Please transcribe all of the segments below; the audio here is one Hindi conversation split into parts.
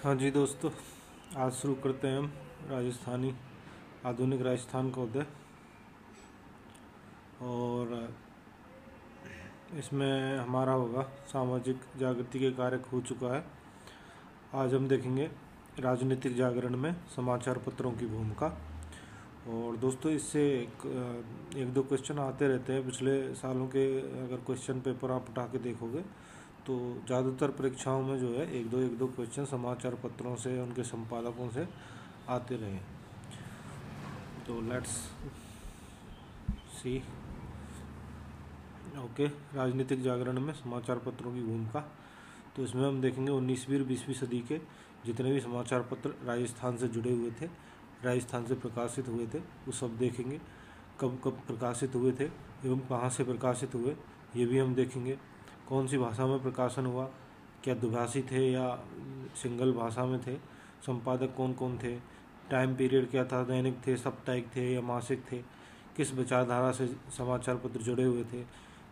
हाँ जी दोस्तों, आज शुरू करते हैं हम राजस्थानी आधुनिक राजस्थान का उदय। और इसमें हमारा होगा सामाजिक जागृति के कारक हो चुका है। आज हम देखेंगे राजनीतिक जागरण में समाचार पत्रों की भूमिका। और दोस्तों इससे एक दो क्वेश्चन आते रहते हैं पिछले सालों के। अगर क्वेश्चन पेपर आप उठा के देखोगे तो ज़्यादातर परीक्षाओं में जो है एक दो क्वेश्चन समाचार पत्रों से, उनके संपादकों से आते रहे। तो लेट्स सी। ओके, राजनीतिक जागरण में समाचार पत्रों की भूमिका। तो इसमें हम देखेंगे 19वीं और 20वीं सदी के जितने भी समाचार पत्र राजस्थान से जुड़े हुए थे, राजस्थान से प्रकाशित हुए थे, वो सब देखेंगे। कब कब प्रकाशित हुए थे एवं कहाँ से प्रकाशित हुए ये भी हम देखेंगे। कौन सी भाषा में प्रकाशन हुआ, क्या द्विभाषी थे या सिंगल भाषा में थे, संपादक कौन कौन थे, टाइम पीरियड क्या था, दैनिक थे, साप्ताहिक थे या मासिक थे, किस विचारधारा से समाचार पत्र जुड़े हुए थे,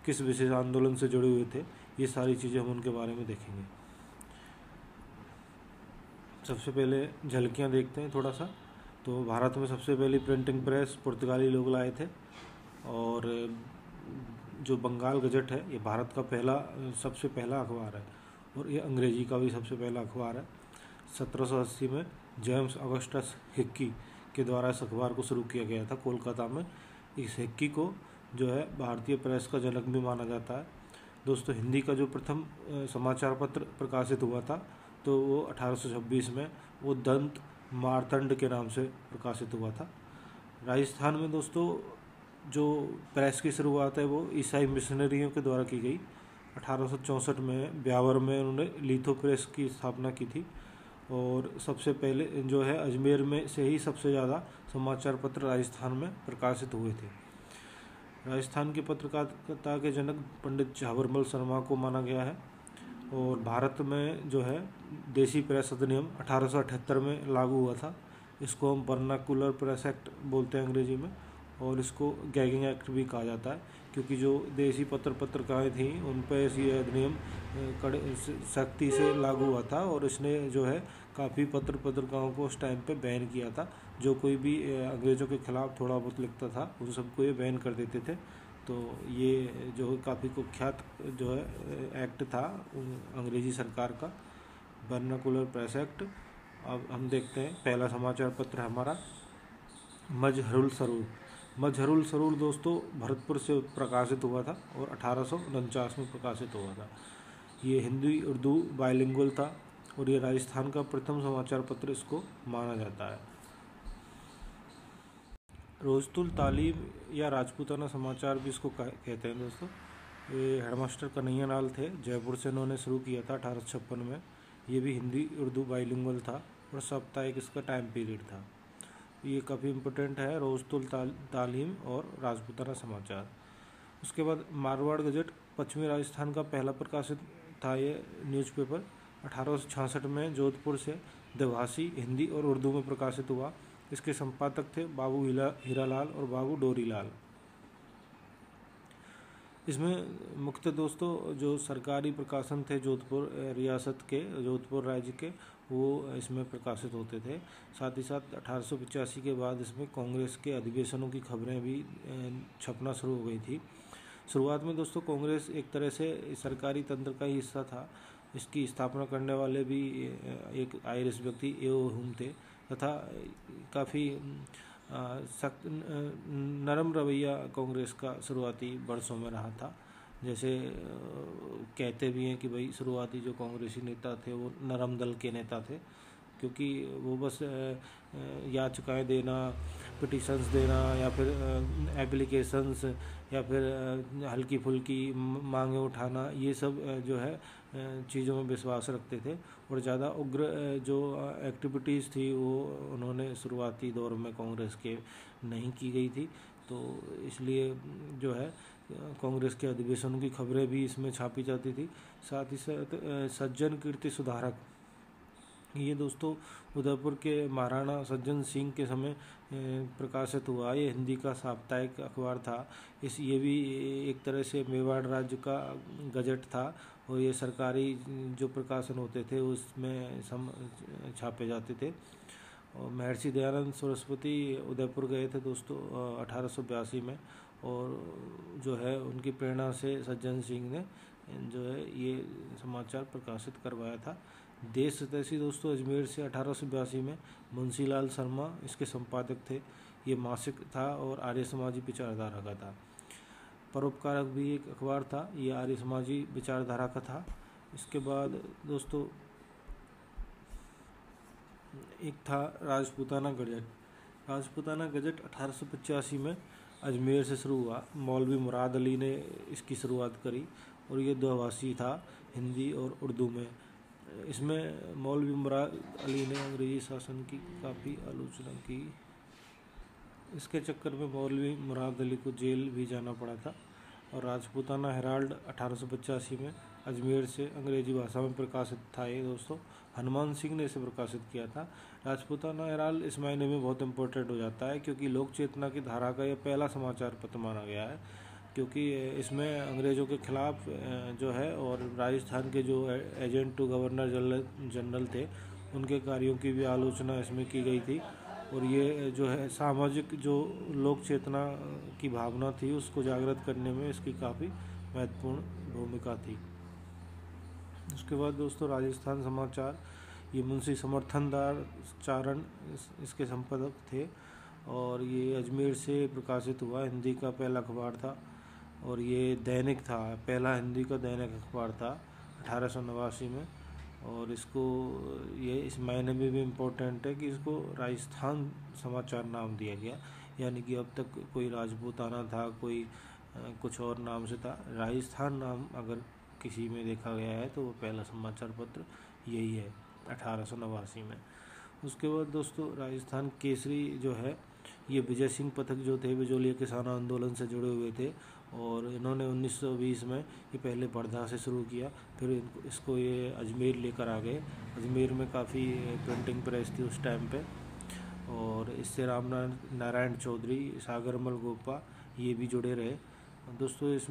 किस विशेष आंदोलन से जुड़े हुए थे, ये सारी चीज़ें हम उनके बारे में देखेंगे। सबसे पहले झलकियाँ देखते हैं थोड़ा सा। तो भारत में सबसे पहली प्रिंटिंग प्रेस पुर्तगाली लोग लाए थे। और जो बंगाल गजट है ये भारत का सबसे पहला अखबार है और ये अंग्रेजी का भी सबसे पहला अखबार है। 1780 में जेम्स ऑगस्टस हिक्की के द्वारा इस अखबार को शुरू किया गया था कोलकाता में। इस हिक्की को जो है भारतीय प्रेस का जनक भी माना जाता है। दोस्तों हिंदी का जो प्रथम समाचार पत्र प्रकाशित हुआ था तो वो 1826 में वो दंत मार्तंड के नाम से प्रकाशित हुआ था। राजस्थान में दोस्तों जो प्रेस की शुरुआत है वो ईसाई मिशनरियों के द्वारा की गई। 1864 में ब्यावर में उन्होंने लिथो प्रेस की स्थापना की थी। और सबसे पहले जो है अजमेर में से ही सबसे ज़्यादा समाचार पत्र राजस्थान में प्रकाशित हुए थे। राजस्थान की पत्रकारिता के जनक पंडित झाबरमल शर्मा को माना गया है। और भारत में जो है देसी प्रेस अधिनियम 1878 में लागू हुआ था। इसको हम वर्नाकुलर प्रेस एक्ट बोलते हैं अंग्रेजी में, और इसको गैगिंग एक्ट भी कहा जाता है, क्योंकि जो देसी पत्रकारें थीं उन पर ये अधिनियम कड़े सख्ती से लागू हुआ था। और इसने जो है काफ़ी पत्रकारों को उस टाइम पे बैन किया था। जो कोई भी अंग्रेज़ों के खिलाफ थोड़ा बहुत लिखता था उन सबको ये बैन कर देते थे। तो ये जो काफ़ी कुख्यात जो है एक्ट था अंग्रेज़ी सरकार का, वर्नाकुलर प्रेस एक्ट। अब हम देखते हैं पहला समाचार पत्र हमारा मजहरुल सरूर। मजहरुल सरूर दोस्तों भरतपुर से प्रकाशित हुआ था और 1849 में प्रकाशित हुआ था। ये हिंदी उर्दू बाइलिंगुअल था और ये राजस्थान का प्रथम समाचार पत्र इसको माना जाता है। रोजतुल तालीम या राजपूताना समाचार भी इसको कहते हैं दोस्तों। ये हेडमास्टर कन्हैया लाल थे, जयपुर से इन्होंने शुरू किया था 1856 में। ये भी हिंदी उर्दू बाइलिंगुअल था और साप्ताहिक इसका टाइम पीरियड था। ये काफ़ी इम्पोर्टेंट है, रोजतुल तालीम और राजपूताना समाचार। उसके बाद मारवाड़ गजट पश्चिमी राजस्थान का पहला प्रकाशित था ये न्यूज़पेपर। 1866 में जोधपुर से द्विभाषी हिंदी और उर्दू में प्रकाशित हुआ। इसके संपादक थे बाबू हीरालाल और बाबू डोरीलाल। इसमें मुख्य दोस्तों जो सरकारी प्रकाशन थे जोधपुर रियासत के, जोधपुर राज्य के, वो इसमें प्रकाशित होते थे। साथ ही साथ 1885 के बाद इसमें कांग्रेस के अधिवेशनों की खबरें भी छपना शुरू हो गई थी। शुरुआत में दोस्तों कांग्रेस एक तरह से सरकारी तंत्र का ही हिस्सा था। इसकी स्थापना करने वाले भी एक आयरिश व्यक्ति एओ हुम थे तथा काफ़ी सख्त नरम रवैया कांग्रेस का शुरुआती वर्षों में रहा था। जैसे कहते भी हैं कि भाई शुरुआती जो कांग्रेसी नेता थे वो नरम दल के नेता थे, क्योंकि वो बस याचिकाएं देना, पिटिशंस देना या फिर एप्लीकेशंस या फिर हल्की फुल्की मांगें उठाना, ये सब जो है चीज़ों में विश्वास रखते थे। और ज़्यादा उग्र जो एक्टिविटीज़ थी वो उन्होंने शुरुआती दौर में कांग्रेस के नहीं की गई थी। तो इसलिए जो है कांग्रेस के अधिवेशनों की खबरें भी इसमें छापी जाती थी। साथ ही साथ सज्जन कीर्ति सुधारक, ये दोस्तों उदयपुर के महाराणा सज्जन सिंह के समय प्रकाशित हुआ। ये हिंदी का साप्ताहिक अखबार था। ये भी एक तरह से मेवाड़ राज्य का गजट था और ये सरकारी जो प्रकाशन होते थे उसमें छापे जाते थे। और महर्षि दयानंद सरस्वती उदयपुर गए थे दोस्तों 1882 में, और जो है उनकी प्रेरणा से सज्जन सिंह ने जो है ये समाचार प्रकाशित करवाया था। देश हितैषी दोस्तों अजमेर से 1882 में मुंशीलाल शर्मा इसके संपादक थे। ये मासिक था और आर्य समाजी विचारधारा का था। परोपकारक भी एक अखबार था, ये आर्य समाजी विचारधारा का था। इसके बाद दोस्तों एक था राजपूताना गजट। राजपूताना गजट 1885 में अजमेर से शुरू हुआ। मौलवी मुराद अली ने इसकी शुरुआत करी और ये द्विभाषी था, हिंदी और उर्दू में। इसमें मौलवी मुराद अली ने अंग्रेजी शासन की काफ़ी आलोचना की। इसके चक्कर में मौलवी मुराद अली को जेल भी जाना पड़ा था। और राजपूताना हेराल्ड 1885 में अजमेर से अंग्रेजी भाषा में प्रकाशित था ये दोस्तों। हनुमान सिंह ने इसे प्रकाशित किया था। राजपूताना हेराल्ड इस मायने में बहुत इम्पोर्टेंट हो जाता है क्योंकि लोक चेतना की धारा का यह पहला समाचार पत्र माना गया है, क्योंकि इसमें अंग्रेज़ों के खिलाफ जो है और राजस्थान के जो एजेंट टू गवर्नर जनरल थे उनके कार्यों की भी आलोचना इसमें की गई थी। और ये जो है सामाजिक जो लोक चेतना की भावना थी उसको जागृत करने में इसकी काफ़ी महत्वपूर्ण भूमिका थी। उसके बाद दोस्तों राजस्थान समाचार, ये मुंशी समर्थनदार चारण इसके संपादक थे और ये अजमेर से प्रकाशित हुआ। हिंदी का पहला अखबार था और ये दैनिक था, पहला हिंदी का दैनिक अखबार था 1889 में। और इसको ये इस मायने में भी इम्पोर्टेंट है कि इसको राजस्थान समाचार नाम दिया गया, यानी कि अब तक कोई राजपूताना था, कोई कुछ और नाम से था। राजस्थान नाम अगर किसी में देखा गया है तो वो पहला समाचार पत्र यही है 1889 में। उसके बाद दोस्तों राजस्थान केसरी जो है, ये विजय सिंह पथिक जो थे बिजोलिया किसान आंदोलन से जुड़े हुए थे और इन्होंने 1920 में ये पहले वर्धा से शुरू किया, फिर इसको ये अजमेर लेकर आ गए। अजमेर में काफ़ी प्रिंटिंग प्रेस थी उस टाइम पे, और इससे राम नारायण चौधरी, सागरमल गोपा ये भी जुड़े रहे दोस्तों। इस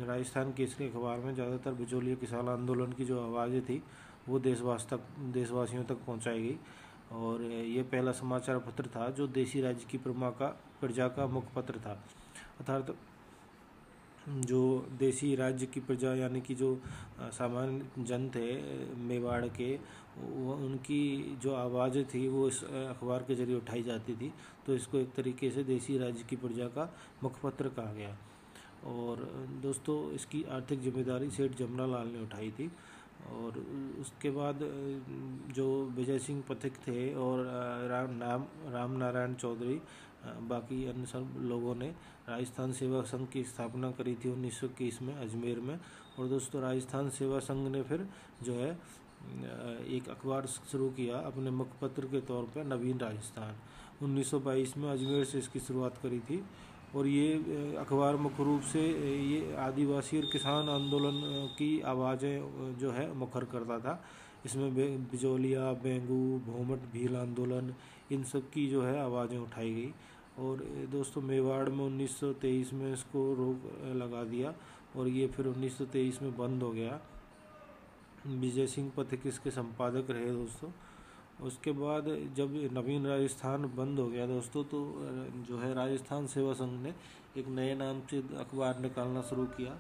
राजस्थान केसरी अखबार में ज़्यादातर बिचौलिया किसान आंदोलन की जो आवाज़ें थी वो देशवासियों तक पहुंचाई गई। और ये पहला समाचार पत्र था जो देसी राज्य की प्रजा का मुख्य पत्र था। अर्थात जो देसी राज्य की प्रजा यानी कि जो सामान्य जन थे मेवाड़ के, उनकी जो आवाज़ें थी वो इस अखबार के जरिए उठाई जाती थी, तो इसको एक तरीके से देसी राज्य की प्रजा का मुखपत्र कहा गया। और दोस्तों इसकी आर्थिक जिम्मेदारी सेठ जमना लाल ने उठाई थी। और उसके बाद जो विजय सिंह पथिक थे और राम नारायण चौधरी, बाकी अन्य सब लोगों ने राजस्थान सेवा संघ की स्थापना करी थी 1921 में अजमेर में। और दोस्तों राजस्थान सेवा संघ ने फिर जो है एक अखबार शुरू किया अपने मुखपत्र के तौर पर, नवीन राजस्थान। 1922 में अजमेर से इसकी शुरुआत करी थी। और ये अखबार मुख्य रूप से ये आदिवासी और किसान आंदोलन की आवाज़ें जो है मुखर करता था। इसमें बिजोलिया, बेंगू, भोमट भील आंदोलन, इन सब की जो है आवाज़ें उठाई गई। और दोस्तों मेवाड़ में 1923 में इसको रोक लगा दिया और ये फिर 1923 में बंद हो गया। विजय सिंह पथिक इसके संपादक रहे दोस्तों। उसके बाद जब नवीन राजस्थान बंद हो गया दोस्तों, तो जो है राजस्थान सेवा संघ ने एक नए नाम से अखबार निकालना शुरू किया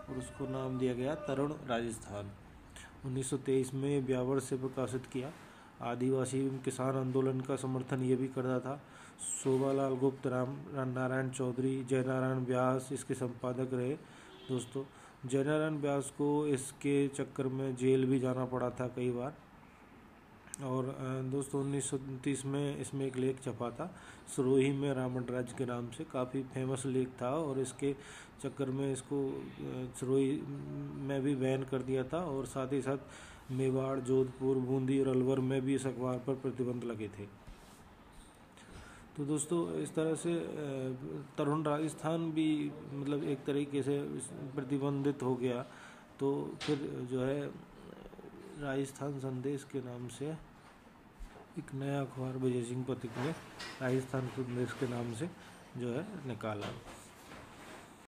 और उसको नाम दिया गया तरुण राजस्थान। 1923 में ब्यावर से प्रकाशित किया। आदिवासी एवं किसान आंदोलन का समर्थन ये भी करता था। शोभालाल गुप्त, राम नारायण चौधरी, जयनारायण व्यास इसके संपादक रहे दोस्तों। जयनारायण व्यास को इसके चक्कर में जेल भी जाना पड़ा था कई बार। और दोस्तों 1929 में इसमें एक लेख छपा था सिरोही में रावण राज्य के नाम से, काफ़ी फेमस लेख था और इसके चक्कर में इसको सिरोही में भी बैन कर दिया था। और साथ ही साथ मेवाड़, जोधपुर, बूंदी और अलवर में भी इस अखबार पर प्रतिबंध लगे थे। तो दोस्तों इस तरह से तरुण राजस्थान भी मतलब एक तरीके से प्रतिबंधित हो गया। तो फिर जो है राजस्थान संदेश के नाम से एक नया अखबार विजय सिंह पथिक ने राजस्थान संदेश के नाम से जो है निकाला।